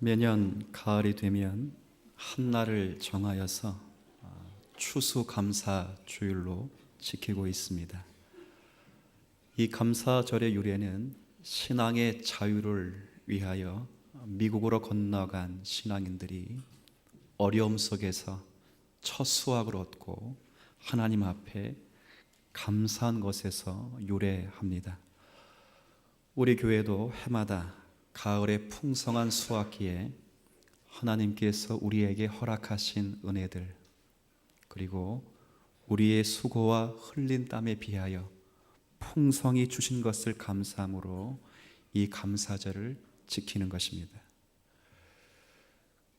매년 가을이 되면 한날을 정하여서 추수감사 주일로 지키고 있습니다. 이 감사절의 유래는 신앙의 자유를 위하여 미국으로 건너간 신앙인들이 어려움 속에서 첫 수확을 얻고 하나님 앞에 감사한 것에서 유래합니다. 우리 교회도 해마다 가을의 풍성한 수확기에 하나님께서 우리에게 허락하신 은혜들, 그리고 우리의 수고와 흘린 땀에 비하여 풍성히 주신 것을 감사함으로 이 감사절을 지키는 것입니다.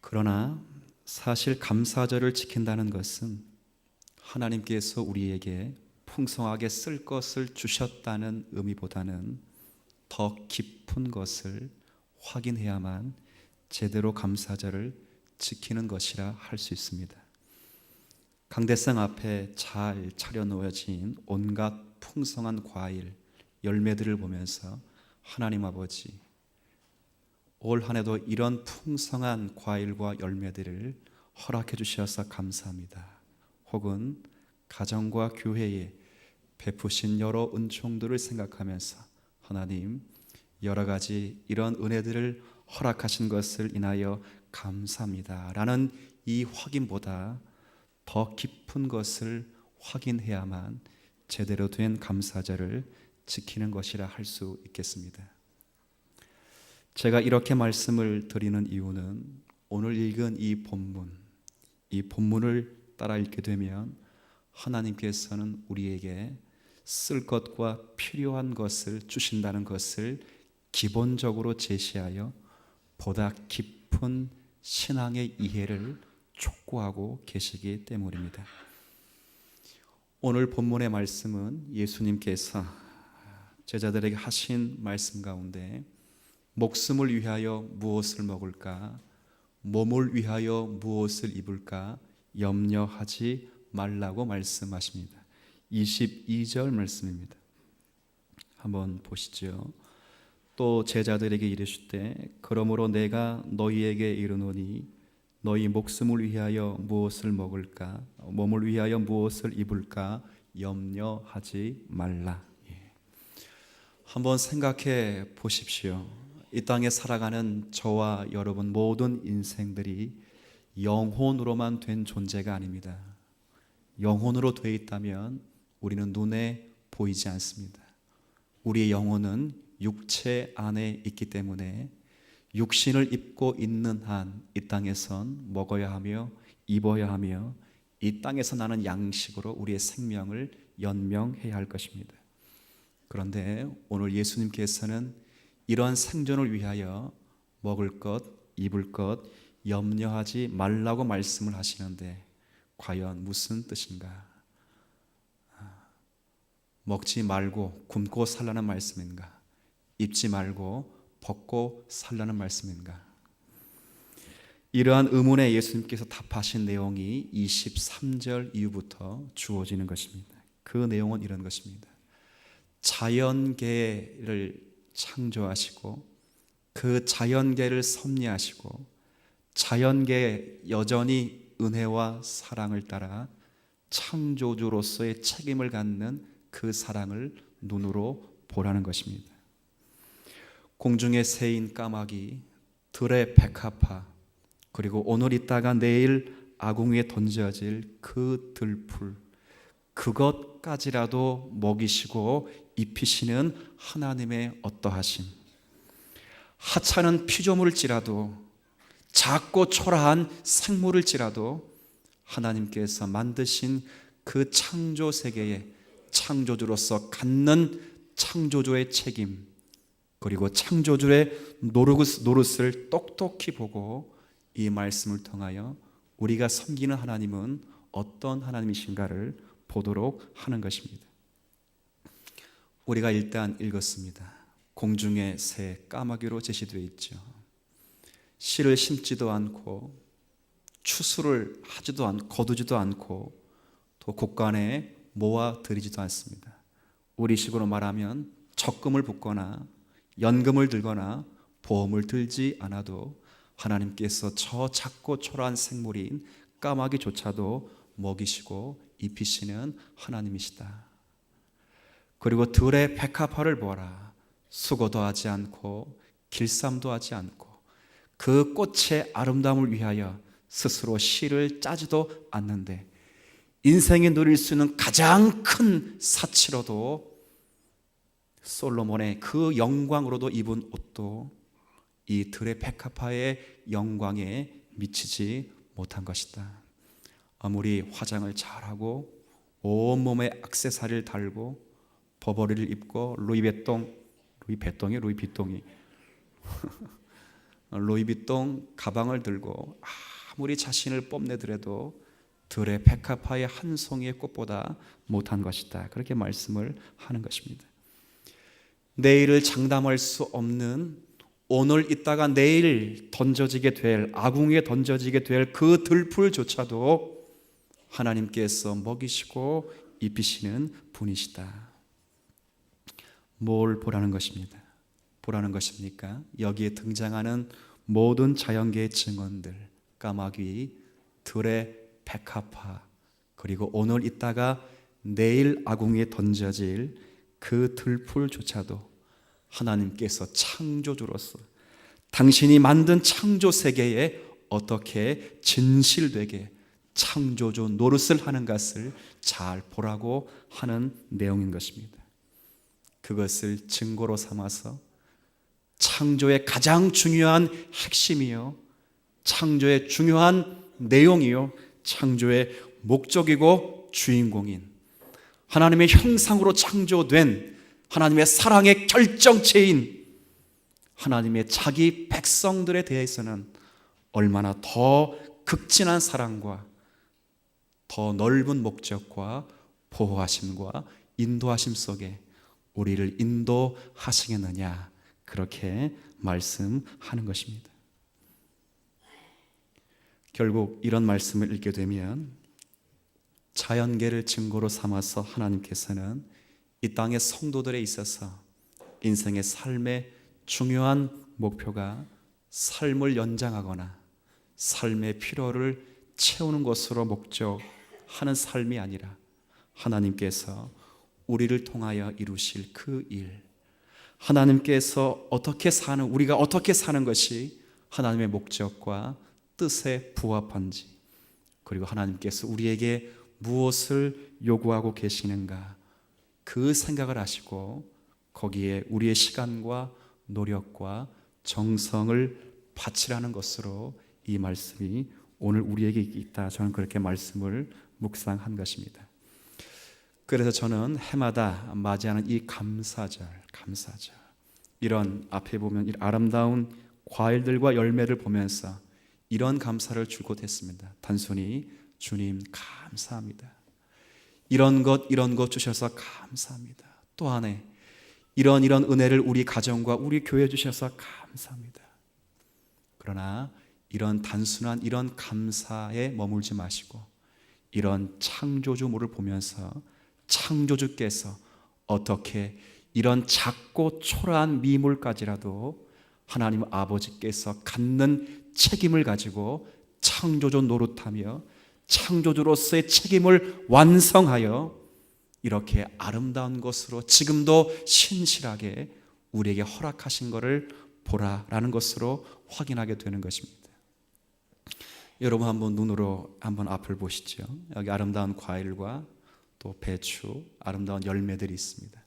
그러나 사실 감사절을 지킨다는 것은 하나님께서 우리에게 풍성하게 쓸 것을 주셨다는 의미보다는 더 깊은 것을 확인해야만 제대로 감사절을 지키는 것이라 할 수 있습니다. 강대상 앞에 잘 차려놓여진 온갖 풍성한 과일, 열매들을 보면서 하나님 아버지, 올 한 해도 이런 풍성한 과일과 열매들을 허락해 주셔서 감사합니다. 혹은 가정과 교회에 베푸신 여러 은총들을 생각하면서 하나님, 여러 가지 이런 은혜들을 허락하신 것을 인하여 감사합니다 라는 이 확인보다 더 깊은 것을 확인해야만 제대로 된 감사절을 지키는 것이라 할 수 있겠습니다. 제가 이렇게 말씀을 드리는 이유는 오늘 읽은 이 본문을 따라 읽게 되면 하나님께서는 우리에게 쓸 것과 필요한 것을 주신다는 것을 기본적으로 제시하여 보다 깊은 신앙의 이해를 촉구하고 계시기 때문입니다. 오늘 본문의 말씀은 예수님께서 제자들에게 하신 말씀 가운데 목숨을 위하여 무엇을 먹을까, 몸을 위하여 무엇을 입을까 염려하지 말라고 말씀하십니다. 22절 말씀입니다. 한번 보시죠. 또 제자들에게 이르시되 그러므로 내가 너희에게 이르노니 너희 목숨을 위하여 무엇을 먹을까, 몸을 위하여 무엇을 입을까 염려하지 말라. 한번 생각해 보십시오. 이 땅에 살아가는 저와 여러분 모든 인생들이 영혼으로만 된 존재가 아닙니다. 영혼으로 되어 있다면 우리는 눈에 보이지 않습니다. 우리의 영혼은 육체 안에 있기 때문에 육신을 입고 있는 한 이 땅에선 먹어야 하며 입어야 하며 이 땅에서 나는 양식으로 우리의 생명을 연명해야 할 것입니다. 그런데 오늘 예수님께서는 이러한 생존을 위하여 먹을 것, 입을 것 염려하지 말라고 말씀을 하시는데 과연 무슨 뜻인가? 먹지 말고 굶고 살라는 말씀인가? 입지 말고 벗고 살라는 말씀인가? 이러한 의문에 예수님께서 답하신 내용이 23절 이후부터 주어지는 것입니다. 그 내용은 이런 것입니다. 자연계를 창조하시고 그 자연계를 섭리하시고 자연계에 여전히 은혜와 사랑을 따라 창조주로서의 책임을 갖는 그 사랑을 눈으로 보라는 것입니다. 공중의 새인 까마귀, 들의 백합화, 그리고 오늘 있다가 내일 아궁이에 던져질 그 들풀, 그것까지라도 먹이시고 입히시는 하나님의 어떠하심, 하찮은 피조물일지라도 작고 초라한 생물일지라도 하나님께서 만드신 그 창조 세계에 창조주로서 갖는 창조주의 책임, 그리고 창조주의 노릇을 똑똑히 보고 이 말씀을 통하여 우리가 섬기는 하나님은 어떤 하나님이신가를 보도록 하는 것입니다. 우리가 일단 읽었습니다. 공중의 새 까마귀로 제시되어 있죠. 씨를 심지도 않고 추수를 하지도 않고 거두지도 않고 또 곳간에 모아 들이지도 않습니다. 우리식으로 말하면 적금을 붓거나 연금을 들거나 보험을 들지 않아도 하나님께서 저 작고 초라한 생물인 까마귀조차도 먹이시고 입히시는 하나님이시다. 그리고 들의 백합화를 보아라. 수고도 하지 않고 길쌈도 하지 않고 그 꽃의 아름다움을 위하여 스스로 씨를 짜지도 않는데 인생이 누릴 수 있는 가장 큰 사치로도 솔로몬의 그 영광으로도 입은 옷도 이 들의 백합화의 영광에 미치지 못한 것이다. 아무리 화장을 잘하고 온몸에 액세서리를 달고 버버리를 입고 루이비통 가방을 들고 아무리 자신을 뽐내더라도 들의 백합화의 한 송이의 꽃보다 못한 것이다. 그렇게 말씀을 하는 것입니다. 내일을 장담할 수 없는, 오늘 있다가 내일 던져지게 될, 아궁이에 던져지게 될 그 들풀조차도 하나님께서 먹이시고 입히시는 분이시다. 뭘 보라는 것입니다. 보라는 것입니까? 여기에 등장하는 모든 자연계의 증언들, 까마귀, 들의 백합화, 그리고 오늘 있다가 내일 아궁이에 던져질 그 들풀조차도 하나님께서 창조주로서 당신이 만든 창조 세계에 어떻게 진실되게 창조주 노릇을 하는 것을 잘 보라고 하는 내용인 것입니다. 그것을 증거로 삼아서 창조의 가장 중요한 핵심이요, 창조의 중요한 내용이요, 창조의 목적이고 주인공인 하나님의 형상으로 창조된 하나님의 사랑의 결정체인 하나님의 자기 백성들에 대해서는 얼마나 더 극진한 사랑과 더 넓은 목적과 보호하심과 인도하심 속에 우리를 인도하시겠느냐, 그렇게 말씀하는 것입니다. 결국 이런 말씀을 읽게 되면 자연계를 증거로 삼아서 하나님께서는 이 땅의 성도들에 있어서 인생의 삶의 중요한 목표가 삶을 연장하거나 삶의 필요를 채우는 것으로 목적하는 삶이 아니라 하나님께서 우리를 통하여 이루실 그 일, 하나님께서 어떻게 사는, 우리가 어떻게 사는 것이 하나님의 목적과 뜻에 부합한지, 그리고 하나님께서 우리에게 무엇을 요구하고 계시는가, 그 생각을 하시고 거기에 우리의 시간과 노력과 정성을 바치라는 것으로 이 말씀이 오늘 우리에게 있다. 저는 그렇게 말씀을 묵상한 것입니다. 그래서 저는 해마다 맞이하는 이 감사절, 이런 앞에 보면 이 아름다운 과일들과 열매를 보면서 이런 감사를 줄곧 했습니다. 단순히 주님 감사합니다. 이런 것 주셔서 감사합니다. 또 안에 이런 은혜를 우리 가정과 우리 교회에 주셔서 감사합니다. 그러나 이런 단순한 이런 감사에 머물지 마시고 이런 창조주물을 보면서 창조주께서 어떻게 이런 작고 초라한 미물까지라도 하나님 아버지께서 갖는 책임을 가지고 창조주 노릇하며 창조주로서의 책임을 완성하여 이렇게 아름다운 것으로 지금도 신실하게 우리에게 허락하신 것을 보라라는 것으로 확인하게 되는 것입니다. 여러분 한번 눈으로 한번 앞을 보시죠. 여기 아름다운 과일과 또 배추, 아름다운 열매들이 있습니다.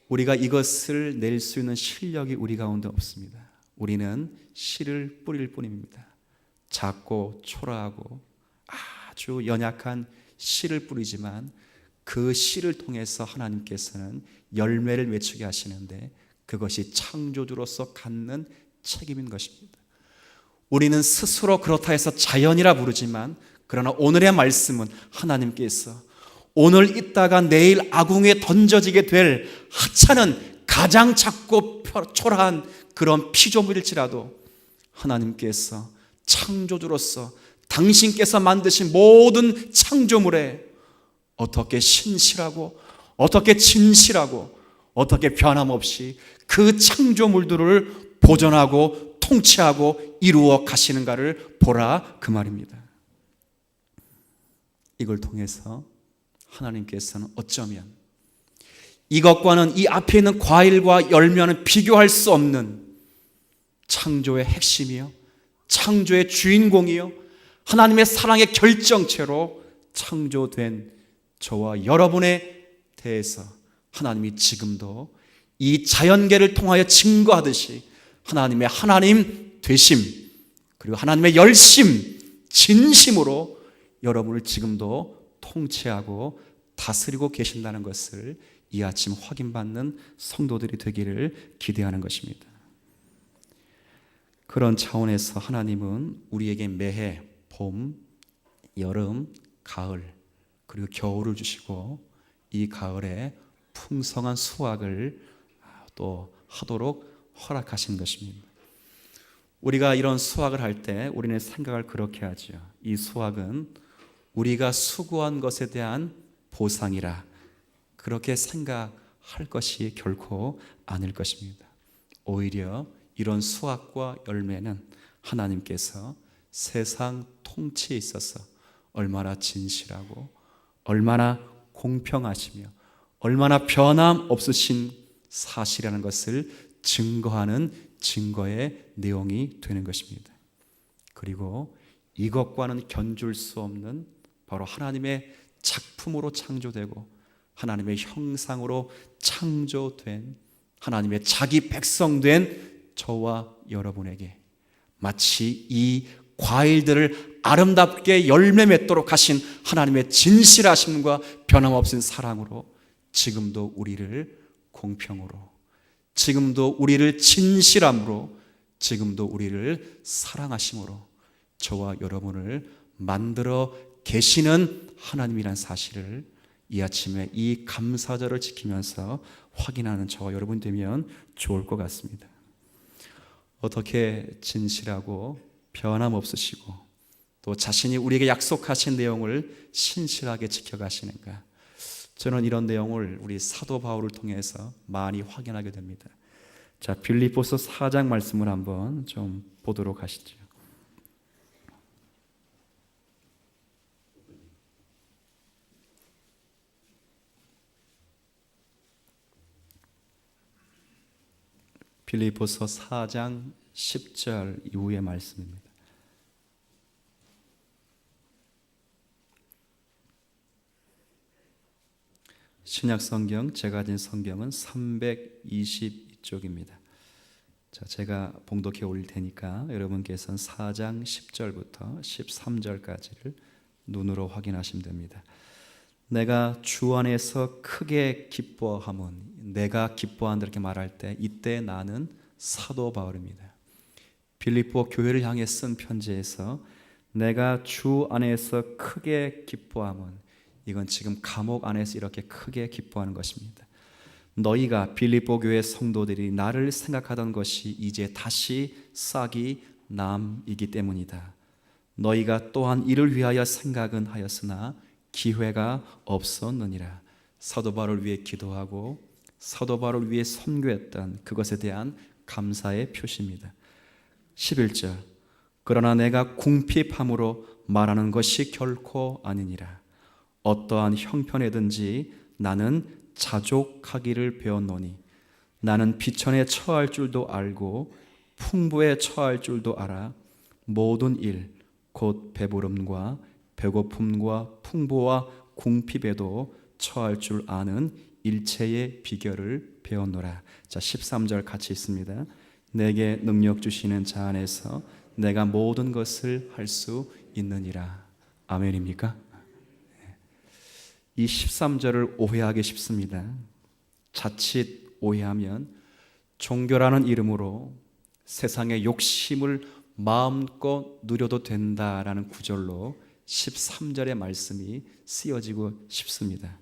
우리가 이것을 낼 수 있는 실력이 우리 가운데 없습니다. 우리는 씨를 뿌릴 뿐입니다. 작고 초라하고 아주 연약한 씨를 뿌리지만 그 씨를 통해서 하나님께서는 열매를 맺히게 하시는데 그것이 창조주로서 갖는 책임인 것입니다. 우리는 스스로 그렇다 해서 자연이라 부르지만 그러나 오늘의 말씀은 하나님께서 오늘 있다가 내일 아궁이에 던져지게 될 하찮은 가장 작고 초라한 그런 피조물일지라도 하나님께서 창조주로서 당신께서 만드신 모든 창조물에 어떻게 신실하고 어떻게 진실하고 어떻게 변함없이 그 창조물들을 보존하고 통치하고 이루어 가시는가를 보라, 그 말입니다. 이걸 통해서 하나님께서는 어쩌면 이것과는, 이 앞에 있는 과일과 열매는 비교할 수 없는 창조의 핵심이요, 창조의 주인공이요, 하나님의 사랑의 결정체로 창조된 저와 여러분에 대해서 하나님이 지금도 이 자연계를 통하여 증거하듯이 하나님의 하나님 되심, 그리고 하나님의 열심, 진심으로 여러분을 지금도 통치하고 다스리고 계신다는 것을 이 아침 확인받는 성도들이 되기를 기대하는 것입니다. 그런 차원에서 하나님은 우리에게 매해 봄, 여름, 가을, 그리고 겨울을 주시고 이 가을에 풍성한 수확을 또 하도록 허락하신 것입니다. 우리가 이런 수확을 할 때 우리는 생각을 그렇게 하죠. 이 수확은 우리가 수고한 것에 대한 보상이라, 그렇게 생각할 것이 결코 아닐 것입니다. 오히려 이런 수확과 열매는 하나님께서 세상 통치에 있어서 얼마나 진실하고 얼마나 공평하시며 얼마나 변함 없으신 사실이라는 것을 증거하는 증거의 내용이 되는 것입니다. 그리고 이것과는 견줄 수 없는 바로 하나님의 작품으로 창조되고 하나님의 형상으로 창조된 하나님의 자기 백성된 저와 여러분에게 마치 이 과일들을 아름답게 열매 맺도록 하신 하나님의 진실하심과 변함없은 사랑으로 지금도 우리를 공평으로, 지금도 우리를 진실함으로, 지금도 우리를 사랑하심으로 저와 여러분을 만들어 계시는 하나님이란 사실을 이 아침에 이 감사절을 지키면서 확인하는 저와 여러분 되면 좋을 것 같습니다. 어떻게 진실하고 변함없으시고 또 자신이 우리에게 약속하신 내용을 신실하게 지켜가시는가? 저는 이런 내용을 우리 사도 바울을 통해서 많이 확인하게 됩니다. 자, 빌립보서 4장 말씀을 한번 좀 보도록 하시죠. 빌립보서 4장 10절 이후의 말씀입니다. 신약 성경, 제가 가진 성경은 322쪽입니다. 자, 제가 봉독해 올릴 테니까 여러분께서는 4장 10절부터 13절까지를 눈으로 확인하시면 됩니다. 내가 주 안에서 크게 기뻐함은, 내가 기뻐한다 이렇게 말할 때 이때 나는 사도 바울입니다. 빌립보 교회를 향해 쓴 편지에서 내가 주 안에서 크게 기뻐함은, 이건 지금 감옥 안에서 이렇게 크게 기뻐하는 것입니다. 너희가 빌립보 교회 성도들이 나를 생각하던 것이 이제 다시 싹이 남이기 때문이다. 너희가 또한 이를 위하여 생각은 하였으나 기회가 없었느니라. 사도 바울을 위해 기도하고 사도 바울을 위해 선교했던 그것에 대한 감사의 표시입니다. 11절, 그러나 내가 궁핍함으로 말하는 것이 결코 아니니라. 어떠한 형편에든지 나는 자족하기를 배웠노니 나는 비천에 처할 줄도 알고 풍부에 처할 줄도 알아. 모든 일 곧 배부름과 배고픔과 풍부와 궁핍에도 처할 줄 아는 일체의 비결을 배웠노라. 자, 13절 같이 있습니다. 내게 능력 주시는 자 안에서 내가 모든 것을 할 수 있느니라. 아멘입니까? 이 13절을 오해하기 쉽습니다. 자칫 오해하면 종교라는 이름으로 세상의 욕심을 마음껏 누려도 된다라는 구절로 13절의 말씀이 쓰여지고 싶습니다.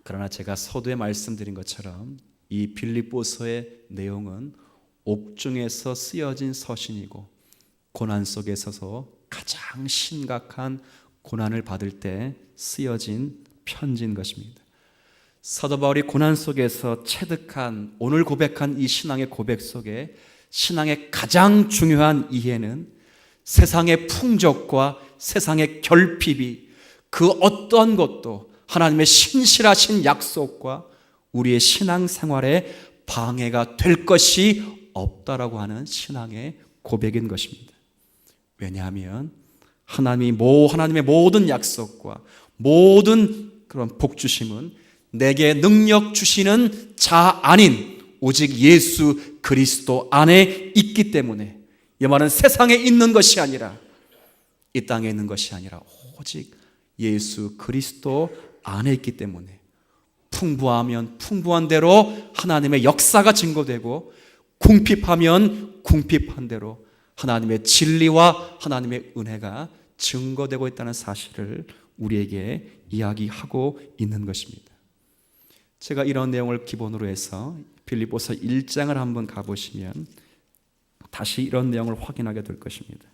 그러나 제가 서두에 말씀드린 것처럼 이 빌립보서의 내용은 옥중에서 쓰여진 서신이고 고난 속에 서서 가장 심각한 고난을 받을 때 쓰여진 편지인 것입니다. 사도 바울이 고난 속에서 체득한, 오늘 고백한 이 신앙의 고백 속에 신앙의 가장 중요한 이해는 세상의 풍족과 세상의 결핍이 그 어떤 것도 하나님의 신실하신 약속과 우리의 신앙생활에 방해가 될 것이 없다라고 하는 신앙의 고백인 것입니다. 왜냐하면 하나님의 모든 약속과 모든 그런 복 주심은 내게 능력 주시는 자 아닌 오직 예수 그리스도 안에 있기 때문에, 이 말은 세상에 있는 것이 아니라 이 땅에 있는 것이 아니라 오직 예수 그리스도 안에 있기 때문에 풍부하면 풍부한 대로 하나님의 역사가 증거되고, 궁핍하면 궁핍한 대로 하나님의 진리와 하나님의 은혜가 증거되고 있다는 사실을 우리에게 이야기하고 있는 것입니다. 제가 이런 내용을 기본으로 해서 빌립보서 1장을 한번 가보시면 다시 이런 내용을 확인하게 될 것입니다.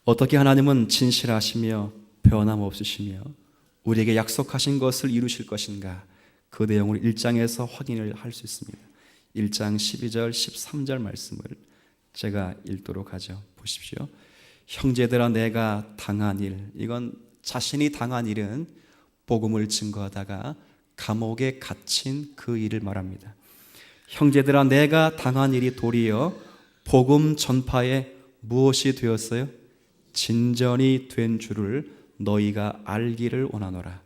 어떻게 하나님은 진실하시며 변함없으시며 우리에게 약속하신 것을 이루실 것인가, 그 내용을 1장에서 확인을 할 수 있습니다. 1장 12절 13절 말씀을 제가 읽도록 하죠. 보십시오. 형제들아, 내가 당한 일, 이건 자신이 당한 일은 복음을 증거하다가 감옥에 갇힌 그 일을 말합니다. 형제들아, 내가 당한 일이 도리어 복음 전파에 무엇이 되었어요? 진전이 된 줄을 너희가 알기를 원하노라.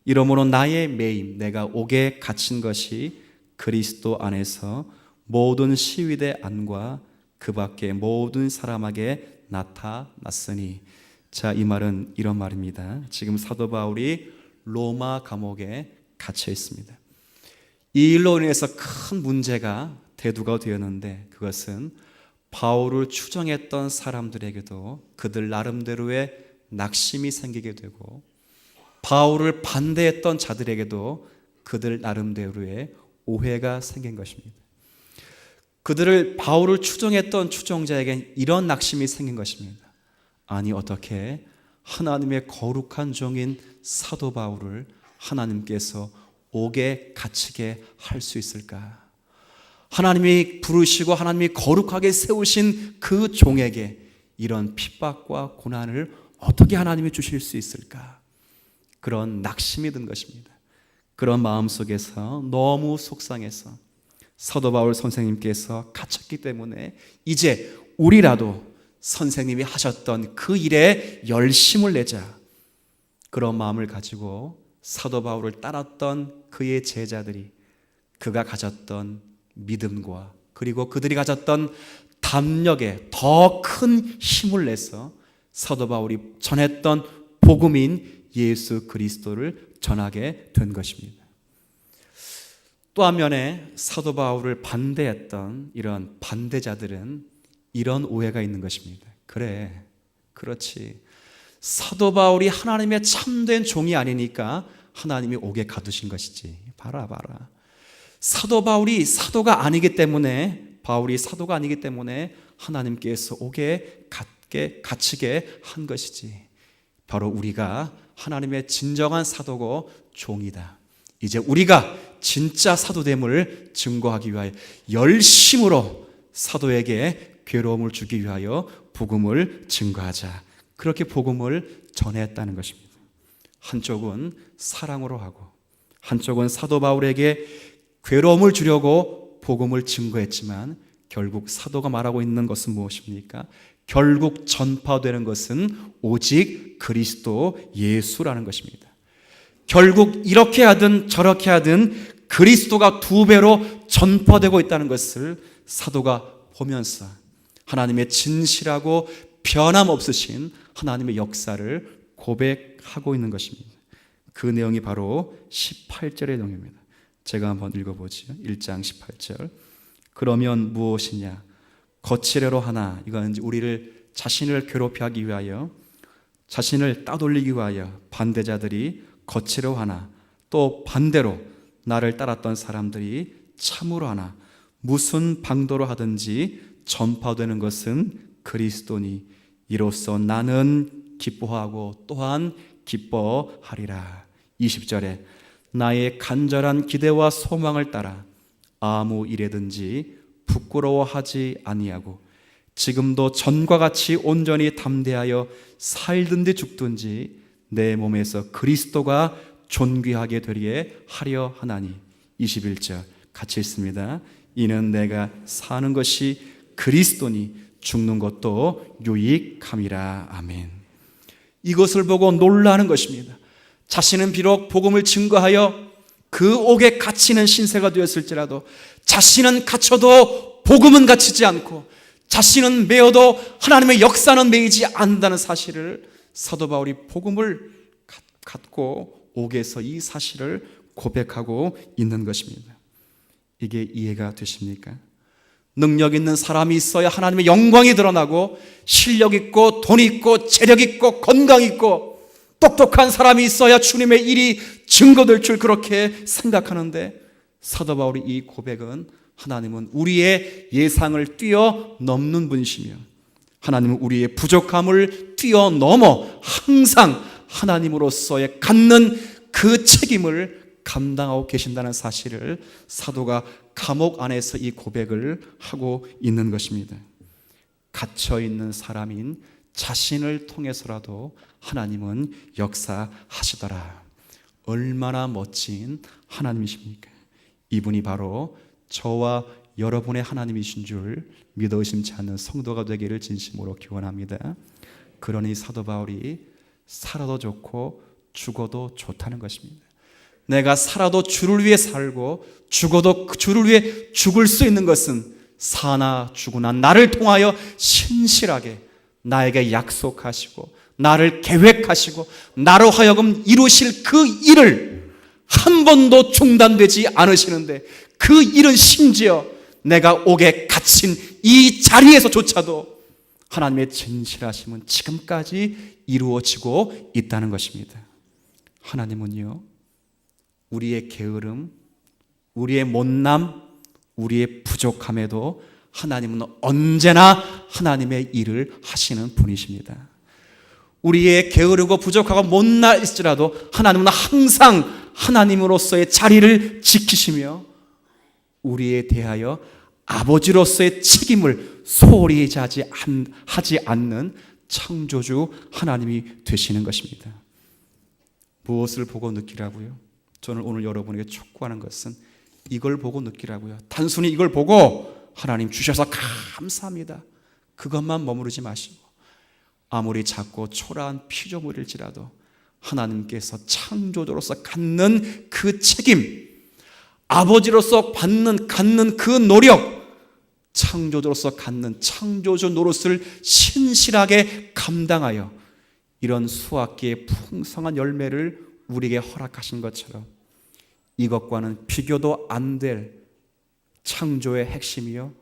이러므로 나의 매임, 내가 옥에 갇힌 것이 그리스도 안에서 모든 시위대 안과 그 밖에 모든 사람에게 나타났으니. 자, 이 말은 이런 말입니다. 지금 사도 바울이 로마 감옥에 갇혀 있습니다. 이 일로 인해서 큰 문제가 대두가 되었는데, 그것은 바울을 추종했던 사람들에게도 그들 나름대로의 낙심이 생기게 되고, 바울을 반대했던 자들에게도 그들 나름대로의 오해가 생긴 것입니다. 바울을 추종했던 추종자에게 이런 낙심이 생긴 것입니다. 아니, 어떻게 하나님의 거룩한 종인 사도 바울을 하나님께서 옥에 갇히게 할 수 있을까? 하나님이 부르시고 하나님이 거룩하게 세우신 그 종에게 이런 핍박과 고난을 어떻게 하나님이 주실 수 있을까? 그런 낙심이 든 것입니다. 그런 마음 속에서 너무 속상해서 사도 바울 선생님께서 갇혔기 때문에 이제 우리라도 선생님이 하셨던 그 일에 열심을 내자, 그런 마음을 가지고 사도 바울을 따랐던 그의 제자들이 그가 가졌던 믿음과 그리고 그들이 가졌던 담력에 더 큰 힘을 내서 사도 바울이 전했던 복음인 예수 그리스도를 전하게 된 것입니다. 또 한면에 사도 바울을 반대했던 이런 반대자들은 이런 오해가 있는 것입니다. 그래, 그렇지, 사도 바울이 하나님의 참된 종이 아니니까 하나님이 옥에 가두신 것이지. 봐라. 사도 바울이 사도가 아니기 때문에, 바울이 사도가 아니기 때문에 하나님께서 옥에 갇히게 한 것이지. 바로 우리가 하나님의 진정한 사도고 종이다. 이제 우리가 진짜 사도됨을 증거하기 위하여 열심으로 사도에게 괴로움을 주기 위하여 복음을 증거하자. 그렇게 복음을 전했다는 것입니다. 한쪽은 사랑으로 하고 한쪽은 사도 바울에게 괴로움을 주려고 복음을 증거했지만, 결국 사도가 말하고 있는 것은 무엇입니까? 결국 전파되는 것은 오직 그리스도 예수라는 것입니다. 결국 이렇게 하든 저렇게 하든 그리스도가 2배로 전파되고 있다는 것을 사도가 보면서 하나님의 진실하고 변함없으신 하나님의 역사를 고백하고 있는 것입니다. 그 내용이 바로 18절의 내용입니다. 제가 한번 읽어보죠. 1장 18절. 그러면 무엇이냐? 거칠애로 하나, 이건 우리를 자신을 괴롭게 하기 위하여, 자신을 따돌리기 위하여 반대자들이 거칠애로 하나, 또 반대로 나를 따랐던 사람들이 참으로 하나, 무슨 방도로 하든지 전파되는 것은 그리스도니 이로써 나는 기뻐하고 또한 기뻐하리라. 20절에 나의 간절한 기대와 소망을 따라 아무 일에든지 부끄러워하지 아니하고 지금도 전과 같이 온전히 담대하여 살든지 죽든지 내 몸에서 그리스도가 존귀하게 되리에 하려 하나니. 21절 같이 읽습니다. 이는 내가 사는 것이 그리스도니 죽는 것도 유익함이라. 아멘. 이것을 보고 놀라는 것입니다. 자신은 비록 복음을 증거하여 그 옥에 갇히는 신세가 되었을지라도 자신은 갇혀도 복음은 갇히지 않고 자신은 매어도 하나님의 역사는 매이지 않는다는 사실을 사도 바울이 복음을 갖고 옥에서 이 사실을 고백하고 있는 것입니다. 이게 이해가 되십니까? 능력 있는 사람이 있어야 하나님의 영광이 드러나고 실력 있고 돈 있고 재력 있고 건강 있고 똑똑한 사람이 있어야 주님의 일이 증거될 줄 그렇게 생각하는데 사도 바울이 이 고백은 하나님은 우리의 예상을 뛰어넘는 분이시며 하나님은 우리의 부족함을 뛰어넘어 항상 하나님으로서의 갖는 그 책임을 감당하고 계신다는 사실을 사도가 감옥 안에서 이 고백을 하고 있는 것입니다. 갇혀있는 사람인 자신을 통해서라도 하나님은 역사하시더라. 얼마나 멋진 하나님이십니까? 이분이 바로 저와 여러분의 하나님이신 줄 믿어 의심치 않는 성도가 되기를 진심으로 기원합니다. 그러니 사도 바울이 살아도 좋고 죽어도 좋다는 것입니다. 내가 살아도 주를 위해 살고 죽어도 주를 위해 죽을 수 있는 것은 사나 죽으나 나를 통하여 신실하게 나에게 약속하시고 나를 계획하시고 나로 하여금 이루실 그 일을 한 번도 중단되지 않으시는데 그 일은 심지어 내가 옥에 갇힌 이 자리에서조차도 하나님의 진실하심은 지금까지 이루어지고 있다는 것입니다. 하나님은요, 우리의 게으름, 우리의 못남, 우리의 부족함에도 하나님은 언제나 하나님의 일을 하시는 분이십니다. 우리의 게으르고 부족하고 못나 있을지라도 하나님은 항상 하나님으로서의 자리를 지키시며 우리에 대하여 아버지로서의 책임을 소홀히 하지 않는 창조주 하나님이 되시는 것입니다. 무엇을 보고 느끼라고요? 저는 오늘 여러분에게 촉구하는 것은 이걸 보고 느끼라고요. 단순히 이걸 보고 하나님 주셔서 감사합니다, 그것만 머무르지 마시고 아무리 작고 초라한 피조물일지라도 하나님께서 창조주로서 갖는 그 책임, 아버지로서 갖는 그 노력, 창조주로서 갖는 창조주 노릇을 신실하게 감당하여 이런 수확기의 풍성한 열매를 우리에게 허락하신 것처럼 이것과는 비교도 안 될 창조의 핵심이요,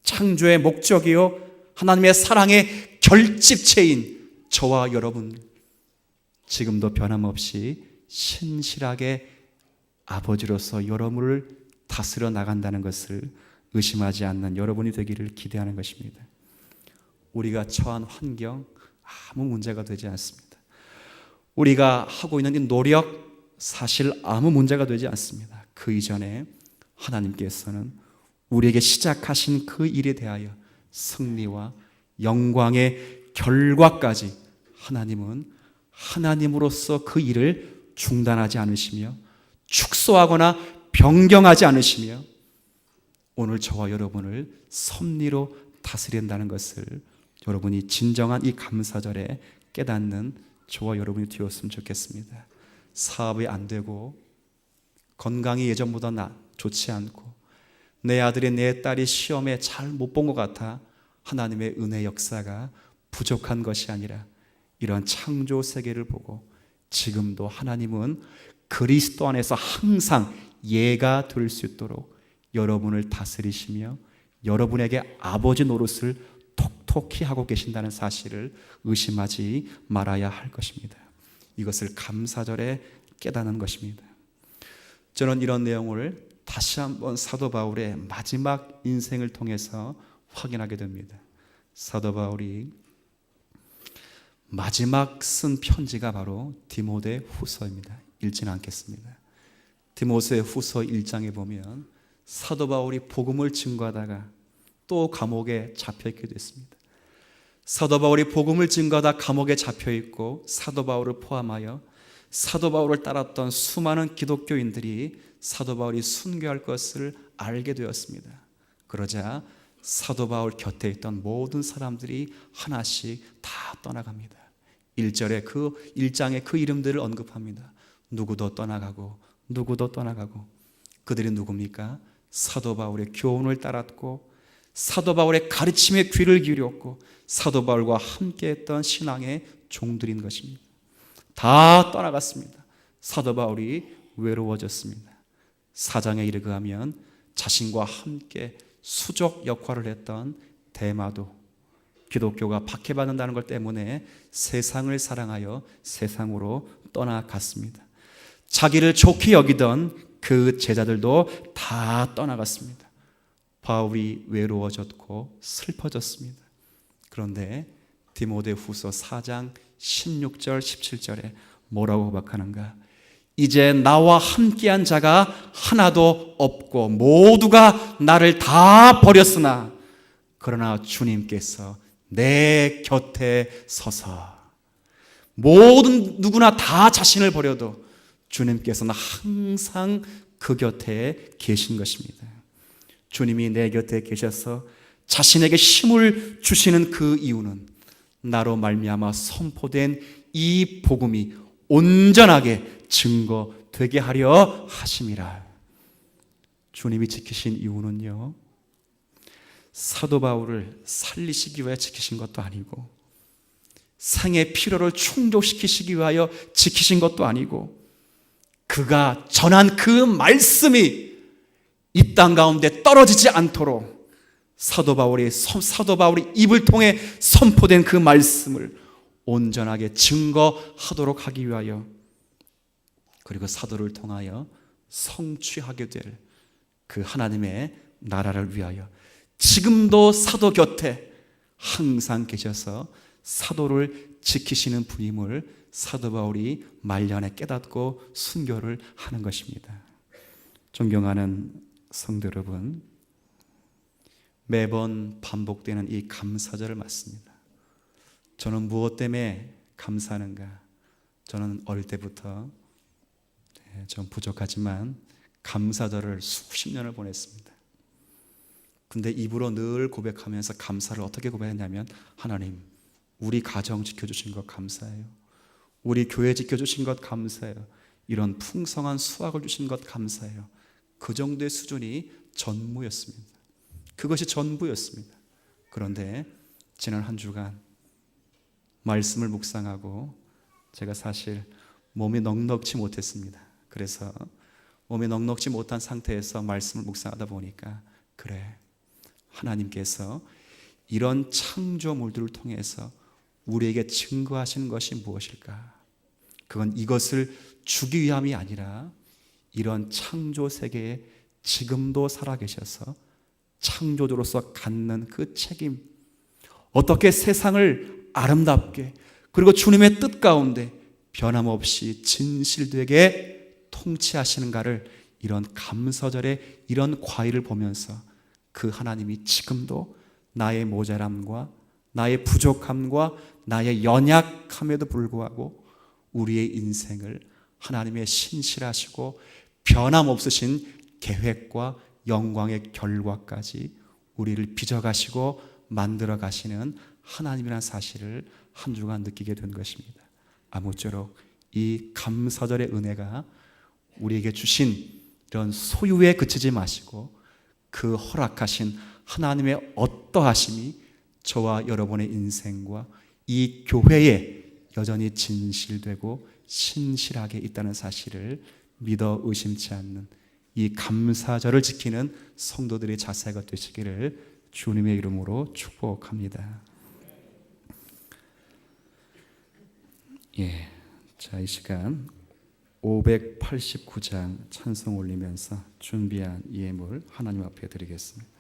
창조의 목적이요, 하나님의 사랑의 결집체인 저와 여러분, 지금도 변함없이 신실하게 아버지로서 여러분을 다스려 나간다는 것을 의심하지 않는 여러분이 되기를 기대하는 것입니다. 우리가 처한 환경 아무 문제가 되지 않습니다. 우리가 하고 있는 이 노력 사실 아무 문제가 되지 않습니다. 그 이전에 하나님께서는 우리에게 시작하신 그 일에 대하여 승리와 영광의 결과까지 하나님은 하나님으로서 그 일을 중단하지 않으시며 축소하거나 변경하지 않으시며 오늘 저와 여러분을 섭리로 다스린다는 것을 여러분이 진정한 이 감사절에 깨닫는 저와 여러분이 되었으면 좋겠습니다. 사업이 안 되고 건강이 예전보다 좋지 않고 내 아들이 내 딸이 시험에 잘 못 본 것 같아 하나님의 은혜 역사가 부족한 것이 아니라 이런 창조 세계를 보고 지금도 하나님은 그리스도 안에서 항상 예가 될 수 있도록 여러분을 다스리시며 여러분에게 아버지 노릇을 톡톡히 하고 계신다는 사실을 의심하지 말아야 할 것입니다. 이것을 감사절에 깨닫는 것입니다. 저는 이런 내용을 다시 한번 사도 바울의 마지막 인생을 통해서 확인하게 됩니다. 사도 바울이 마지막 쓴 편지가 바로 디모데 후서입니다. 읽지는 않겠습니다. 디모데 후서 1장에 보면 사도 바울이 복음을 증거하다가 또 감옥에 잡혀 있게 됐습니다. 사도 바울이 복음을 증거하다 감옥에 잡혀 있고 사도 바울을 포함하여 사도 바울을 따랐던 수많은 기독교인들이 사도 바울이 순교할 것을 알게 되었습니다. 그러자 사도 바울 곁에 있던 모든 사람들이 하나씩 다 떠나갑니다. 1절에 그 1장에 그 이름들을 언급합니다. 누구도 떠나가고 누구도 떠나가고. 그들이 누굽니까? 사도 바울의 교훈을 따랐고 사도 바울의 가르침에 귀를 기울였고 사도 바울과 함께했던 신앙의 종들인 것입니다. 다 떠나갔습니다. 사도 바울이 외로워졌습니다. 4장에 이르가면 자신과 함께 수족 역할을 했던 데마도, 기독교가 박해받는다는 것 때문에 세상을 사랑하여 세상으로 떠나갔습니다. 자기를 좋게 여기던 그 제자들도 다 떠나갔습니다. 바울이 외로워졌고 슬퍼졌습니다. 그런데 디모데후서 4장 16절 17절에 뭐라고 고백하는가? 이제 나와 함께한 자가 하나도 없고 모두가 나를 다 버렸으나 그러나 주님께서 내 곁에 서서, 모든 누구나 다 자신을 버려도 주님께서는 항상 그 곁에 계신 것입니다. 주님이 내 곁에 계셔서 자신에게 힘을 주시는 그 이유는 나로 말미암아 선포된 이 복음이 온전하게 증거되게 하려 하심이라. 주님이 지키신 이유는요, 사도 바울을 살리시기 위해 지키신 것도 아니고 생의 필요를 충족시키시기 위하여 지키신 것도 아니고 그가 전한 그 말씀이 이 땅 가운데 떨어지지 않도록 사도 바울이 입을 통해 선포된 그 말씀을 온전하게 증거하도록 하기 위하여, 그리고 사도를 통하여 성취하게 될 그 하나님의 나라를 위하여 지금도 사도 곁에 항상 계셔서 사도를 지키시는 분임을 사도 바울이 말년에 깨닫고 순교를 하는 것입니다. 존경하는 성도 여러분, 매번 반복되는 이 감사절을 맞습니다. 저는 무엇 때문에 감사하는가? 저는 어릴 때부터 좀 부족하지만 감사절을 수십 년을 보냈습니다. 근데 입으로 늘 고백하면서 감사를 어떻게 고백했냐면, 하나님, 우리 가정 지켜주신 것 감사해요. 우리 교회 지켜주신 것 감사해요. 이런 풍성한 수확을 주신 것 감사해요. 그 정도의 수준이 전무였습니다. 그것이 전부였습니다. 그런데 지난 한 주간 말씀을 묵상하고 제가 사실 몸이 넉넉지 못했습니다. 그래서 몸이 넉넉지 못한 상태에서 말씀을 묵상하다 보니까, 그래, 하나님께서 이런 창조물들을 통해서 우리에게 증거하시는 것이 무엇일까? 그건 이것을 주기 위함이 아니라 이런 창조 세계에 지금도 살아계셔서 창조주로서 갖는 그 책임, 어떻게 세상을 아름답게 그리고 주님의 뜻 가운데 변함없이 진실되게 통치하시는가를 이런 감사절에 이런 과일을 보면서 그 하나님이 지금도 나의 모자람과 나의 부족함과 나의 연약함에도 불구하고 우리의 인생을 하나님의 신실하시고 변함없으신 계획과 영광의 결과까지 우리를 빚어가시고 만들어 가시는 하나님이라는 사실을 한 주간 느끼게 된 것입니다. 아무쪼록 이 감사절의 은혜가 우리에게 주신 이런 소유에 그치지 마시고 그 허락하신 하나님의 어떠하심이 저와 여러분의 인생과 이 교회에 여전히 진실되고 신실하게 있다는 사실을 믿어 의심치 않는 이 감사절을 지키는 성도들의 자세가 되시기를 주님의 이름으로 축복합니다. 자, 이 시간 589장 찬송 올리면서 준비한 예물 하나님 앞에 드리겠습니다.